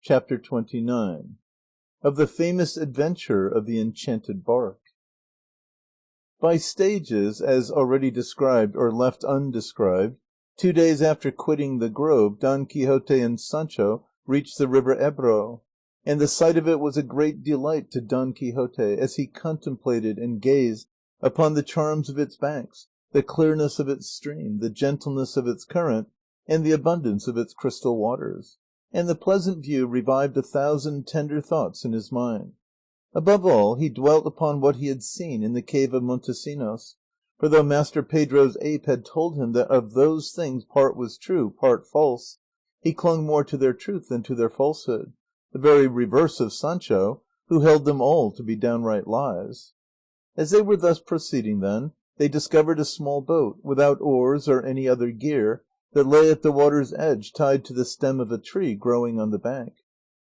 CHAPTER XXIX. Of the famous adventure of the enchanted bark. By stages, as already described or left undescribed, 2 days after quitting the grove, Don Quixote and Sancho reached the river Ebro, and the sight of it was a great delight to Don Quixote as he contemplated and gazed upon the charms of its banks, the clearness of its stream, the gentleness of its current, and the abundance of its crystal waters. And the pleasant view revived 1,000 tender thoughts in his mind. Above all, he dwelt upon what he had seen in the cave of Montesinos, for though Master Pedro's ape had told him that of those things part was true, part false, he clung more to their truth than to their falsehood, the very reverse of Sancho, who held them all to be downright lies. As they were thus proceeding then, they discovered a small boat, without oars or any other gear, that lay at the water's edge tied to the stem of a tree growing on the bank.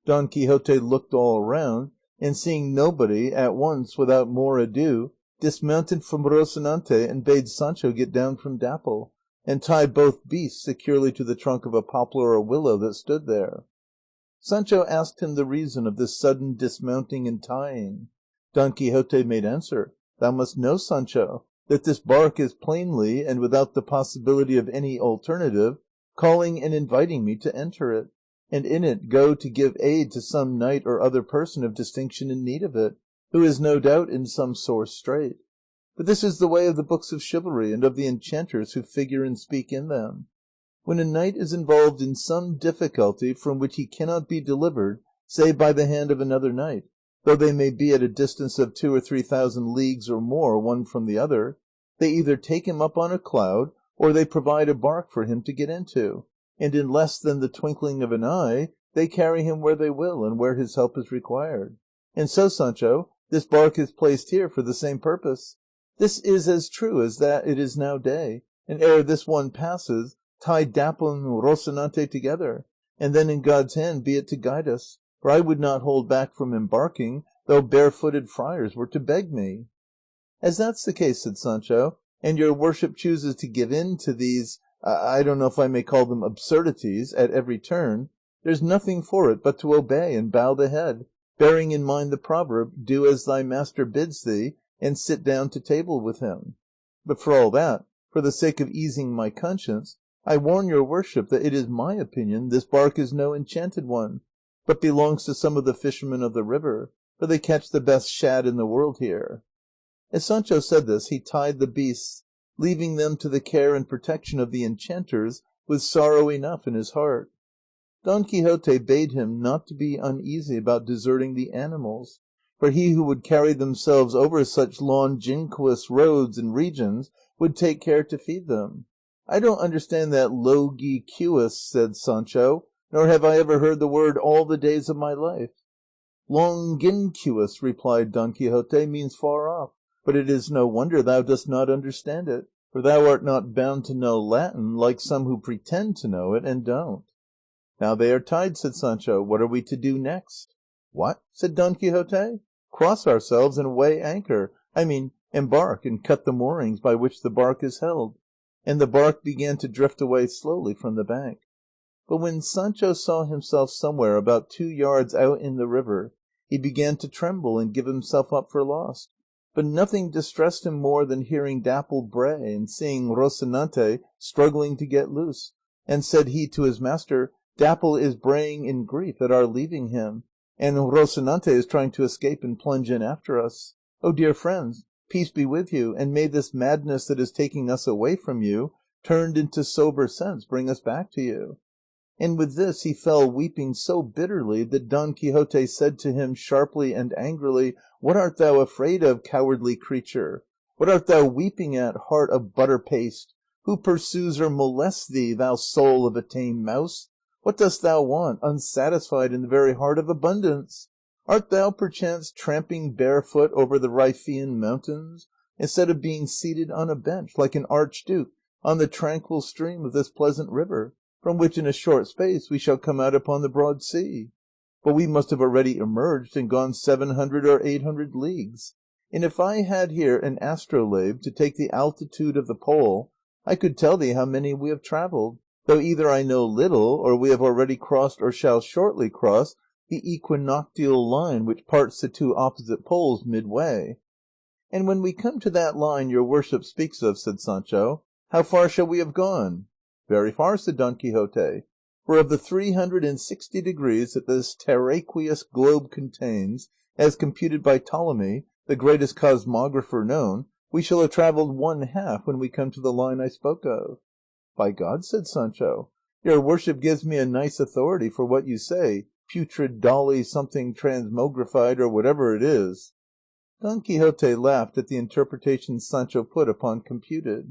Don Quixote looked all round, and seeing nobody, at once, without more ado, dismounted from Rocinante and bade Sancho get down from Dapple, and tie both beasts securely to the trunk of a poplar or willow that stood there. Sancho asked him the reason of this sudden dismounting and tying. Don Quixote made answer, "Thou must know, Sancho, that this bark is plainly, and without the possibility of any alternative, calling and inviting me to enter it, and in it go to give aid to some knight or other person of distinction in need of it, who is no doubt in some sore strait. But this is the way of the books of chivalry and of the enchanters who figure and speak in them. When a knight is involved in some difficulty from which he cannot be delivered save by the hand of another knight, though they may be at a distance of 2,000 or 3,000 leagues or more one from the other, they either take him up on a cloud, or they provide a bark for him to get into, and in less than the twinkling of an eye they carry him where they will and where his help is required. And so, Sancho, this bark is placed here for the same purpose. This is as true as that it is now day, and ere this one passes, tie Dapple and Rocinante together, and then in God's hand be it to guide us, for I would not hold back from embarking, though barefooted friars were to beg me." "As that's the case," said Sancho, "and your worship chooses to give in to these, I don't know if I may call them absurdities, at every turn, there's nothing for it but to obey and bow the head, bearing in mind the proverb, 'Do as thy master bids thee,' and sit down to table with him. But for all that, for the sake of easing my conscience, I warn your worship that it is my opinion this bark is no enchanted one, but belongs to some of the fishermen of the river, for they catch the best shad in the world here." As Sancho said this he tied the beasts, leaving them to the care and protection of the enchanters, with sorrow enough in his heart. Don Quixote bade him not to be uneasy about deserting the animals, for he who would carry themselves over such longinquous roads and regions would take care to feed them. "I don't understand that logiquous," said Sancho, "nor have I ever heard the word all the days of my life." "Longinquous," replied Don Quixote, "means far off, but it is no wonder thou dost not understand it, for thou art not bound to know Latin, like some who pretend to know it and don't." "Now they are tied," said Sancho, "what are we to do next?" "What?" said Don Quixote. "Cross ourselves and weigh anchor, I mean embark and cut the moorings by which the bark is held." And the bark began to drift away slowly from the bank. But when Sancho saw himself somewhere about 2 yards out in the river, he began to tremble and give himself up for lost. But nothing distressed him more than hearing Dapple bray and seeing Rocinante struggling to get loose, and said he to his master, "Dapple is braying in grief at our leaving him, and Rocinante is trying to escape and plunge in after us. Oh, dear friends, peace be with you, and may this madness that is taking us away from you, turned into sober sense, bring us back to you." And with this he fell weeping so bitterly that Don Quixote said to him sharply and angrily, "What art thou afraid of, cowardly creature? What art thou weeping at, heart of butter paste? Who pursues or molests thee, thou soul of a tame mouse? What dost thou want, unsatisfied in the very heart of abundance? Art thou perchance tramping barefoot over the Riphean mountains, instead of being seated on a bench, like an archduke, on the tranquil stream of this pleasant river, from which in a short space we shall come out upon the broad sea? But we must have already emerged and gone 700 or 800 leagues, and if I had here an astrolabe to take the altitude of the pole, I could tell thee how many we have travelled, though either I know little, or we have already crossed or shall shortly cross the equinoctial line which parts the two opposite poles midway." "And when we come to that line your worship speaks of," said Sancho, "how far shall we have gone?" "Very far," said Don Quixote, "for of the 360 degrees that this terraqueous globe contains, as computed by Ptolemy, the greatest cosmographer known, we shall have travelled one half when we come to the line I spoke of." "By God," said Sancho, "your worship gives me a nice authority for what you say, putrid dolly something transmogrified, or whatever it is." Don Quixote laughed at the interpretation Sancho put upon computed,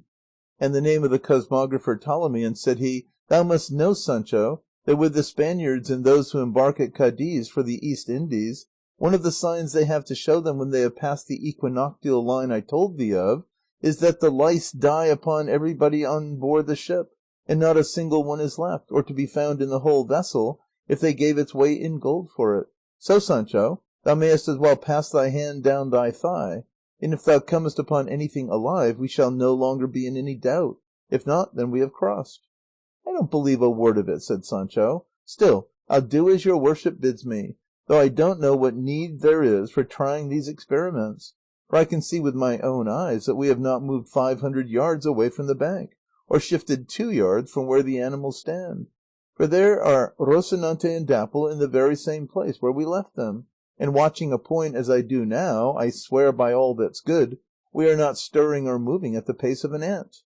and the name of the cosmographer Ptolemy, and said he, "Thou must know, Sancho, that with the Spaniards and those who embark at Cadiz for the East Indies, one of the signs they have to show them when they have passed the equinoctial line I told thee of, is that the lice die upon everybody on board the ship, and not a single one is left, or to be found in the whole vessel, if they gave its weight in gold for it. So, Sancho, thou mayest as well pass thy hand down thy thigh, and if thou comest upon anything alive we shall no longer be in any doubt; if not, then we have crossed." "I don't believe a word of it," said Sancho; "still I'll do as your worship bids me, though I don't know what need there is for trying these experiments, for I can see with my own eyes that we have not moved 500 yards away from the bank, or shifted 2 yards from where the animals stand; for there are Rocinante and Dapple in the very same place where we left them, and watching a point as I do now, I swear by all that's good, we are not stirring or moving at the pace of an ant."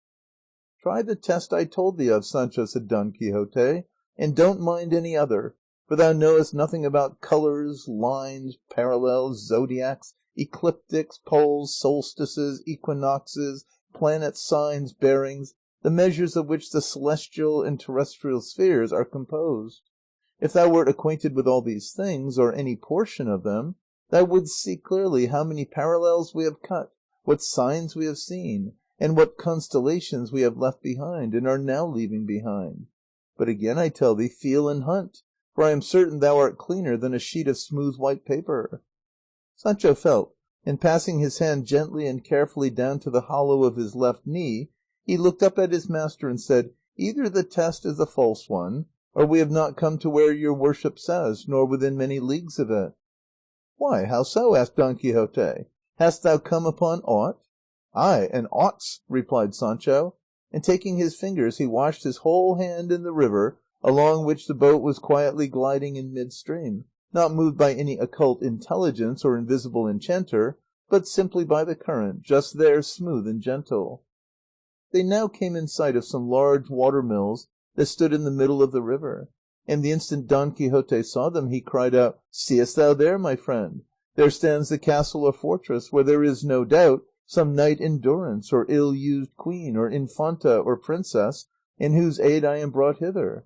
"Try the test I told thee of, Sancho," said Don Quixote, "and don't mind any other, for thou knowest nothing about colours, lines, parallels, zodiacs, ecliptics, poles, solstices, equinoxes, planets, signs, bearings, the measures of which the celestial and terrestrial spheres are composed. If thou wert acquainted with all these things, or any portion of them, thou wouldst see clearly how many parallels we have cut, what signs we have seen, and what constellations we have left behind, and are now leaving behind. But again I tell thee, feel and hunt, for I am certain thou art cleaner than a sheet of smooth white paper." Sancho felt, and passing his hand gently and carefully down to the hollow of his left knee, he looked up at his master and said, "Either the test is a false one, or we have not come to where your worship says, nor within many leagues of it." "Why, how so?" asked Don Quixote; "hast thou come upon aught?" "Ay, and oughts," replied Sancho, and taking his fingers he washed his whole hand in the river along which the boat was quietly gliding in midstream, not moved by any occult intelligence or invisible enchanter, but simply by the current, just there smooth and gentle. They now came in sight of some large water mills that stood in the middle of the river, and the instant Don Quixote saw them he cried out, "Seest thou there, my friend? There stands the castle or fortress, where there is, no doubt, some knight in durance, or ill-used queen, or infanta, or princess, in whose aid I am brought hither."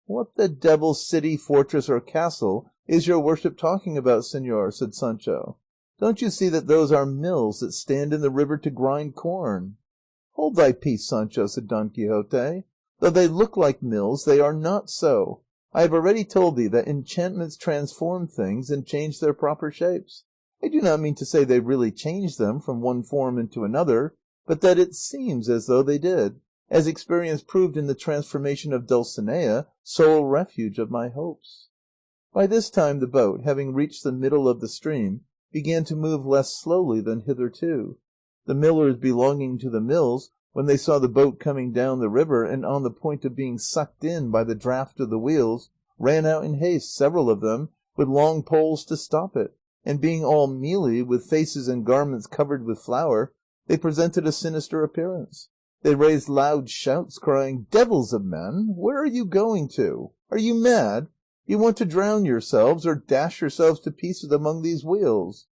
"What the devil's city, fortress, or castle is your worship talking about, señor?" said Sancho. "Don't you see that those are mills that stand in the river to grind corn?" "Hold thy peace, Sancho," said Don Quixote; "though they look like mills, they are not so. I have already told thee that enchantments transform things and change their proper shapes. I do not mean to say they really change them from one form into another, but that it seems as though they did, as experience proved in the transformation of Dulcinea, sole refuge of my hopes." By this time the boat, having reached the middle of the stream, began to move less slowly than hitherto. The millers belonging to the mills, when they saw the boat coming down the river and on the point of being sucked in by the draught of the wheels, ran out in haste, several of them, with long poles to stop it, and being all mealy, with faces and garments covered with flour, they presented a sinister appearance. They raised loud shouts, crying, "Devils of men, where are you going to? Are you mad? Do you want to drown yourselves, or dash yourselves to pieces among these wheels?"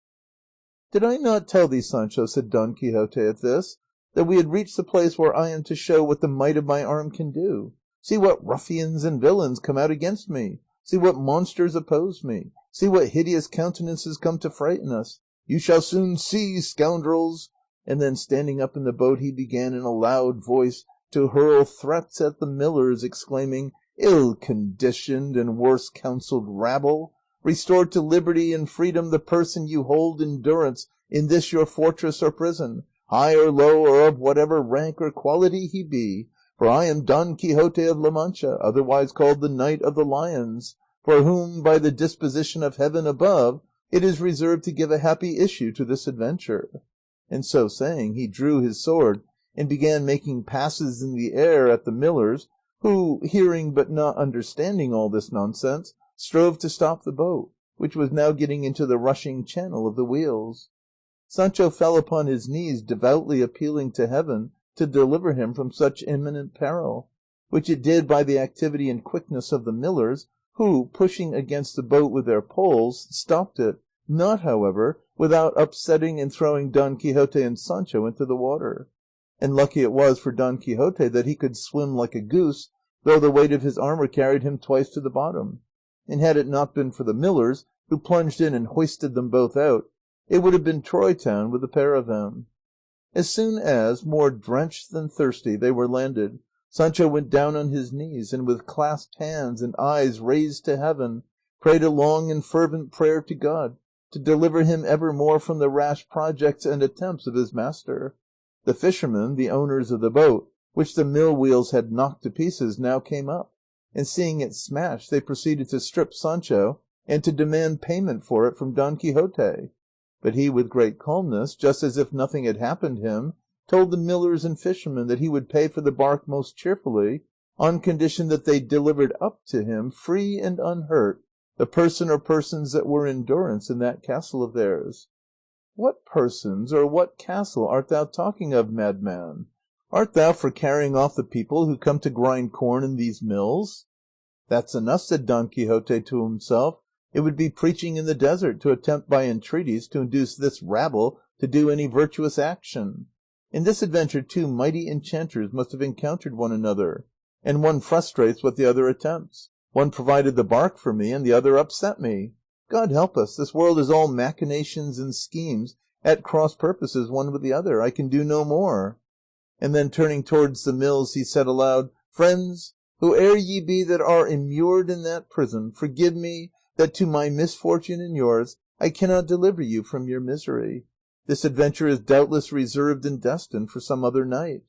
"Did I not tell thee, Sancho," said Don Quixote at this, "that we had reached the place where I am to show what the might of my arm can do? See what ruffians and villains come out against me! See what monsters oppose me! See what hideous countenances come to frighten us! You shall soon see, scoundrels!" And then standing up in the boat he began in a loud voice to hurl threats at the millers, exclaiming, "Ill-conditioned and worse-counselled rabble! Restore to liberty and freedom the person you hold in durance in this your fortress or prison, high or low or of whatever rank or quality he be, for I am Don Quixote of La Mancha, otherwise called the Knight of the Lions, for whom, by the disposition of heaven above, it is reserved to give a happy issue to this adventure." And so saying, he drew his sword, and began making passes in the air at the millers, who, hearing but not understanding all this nonsense, strove to stop the boat, which was now getting into the rushing channel of the wheels. Sancho fell upon his knees, devoutly appealing to heaven to deliver him from such imminent peril, which it did by the activity and quickness of the millers, who, pushing against the boat with their poles, stopped it, not, however, without upsetting and throwing Don Quixote and Sancho into the water. And lucky it was for Don Quixote that he could swim like a goose, though the weight of his armour carried him twice to the bottom; and had it not been for the millers, who plunged in and hoisted them both out, it would have been Troy town with the pair of them. As soon as, more drenched than thirsty, they were landed, Sancho went down on his knees, and with clasped hands and eyes raised to heaven, prayed a long and fervent prayer to God to deliver him evermore from the rash projects and attempts of his master. The fishermen, the owners of the boat, which the mill wheels had knocked to pieces, now came up, and seeing it smashed, they proceeded to strip Sancho and to demand payment for it from Don Quixote. But he, with great calmness, just as if nothing had happened him, told the millers and fishermen that he would pay for the bark most cheerfully, on condition that they delivered up to him, free and unhurt, the person or persons that were in durance in that castle of theirs. "What persons or what castle art thou talking of, madman? Art thou for carrying off the people who come to grind corn in these mills?" "That's enough," said Don Quixote to himself; "it would be preaching in the desert to attempt by entreaties to induce this rabble to do any virtuous action. In this adventure two mighty enchanters must have encountered one another, and one frustrates what the other attempts. One provided the bark for me, and the other upset me. God help us, this world is all machinations and schemes at cross purposes one with the other. I can do no more." And then turning towards the mills he said aloud, "Friends, whoe'er ye be that are immured in that prison, forgive me that to my misfortune and yours I cannot deliver you from your misery. This adventure is doubtless reserved and destined for some other night."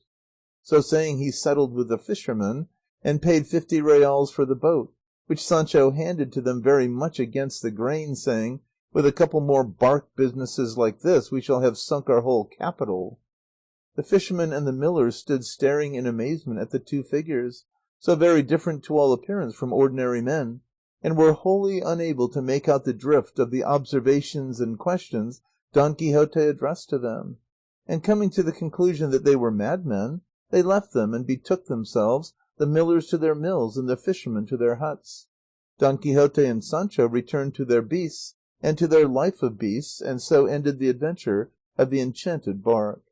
So saying he settled with the fishermen, and paid 50 reals for the boat, which Sancho handed to them very much against the grain, saying, "With a couple more bark businesses like this we shall have sunk our whole capital." The fishermen and the millers stood staring in amazement at the two figures, so very different to all appearance from ordinary men, and were wholly unable to make out the drift of the observations and questions Don Quixote addressed to them; and coming to the conclusion that they were madmen, they left them and betook themselves, the millers to their mills and the fishermen to their huts. Don Quixote and Sancho returned to their beasts and to their life of beasts, and so ended the adventure of the enchanted bark.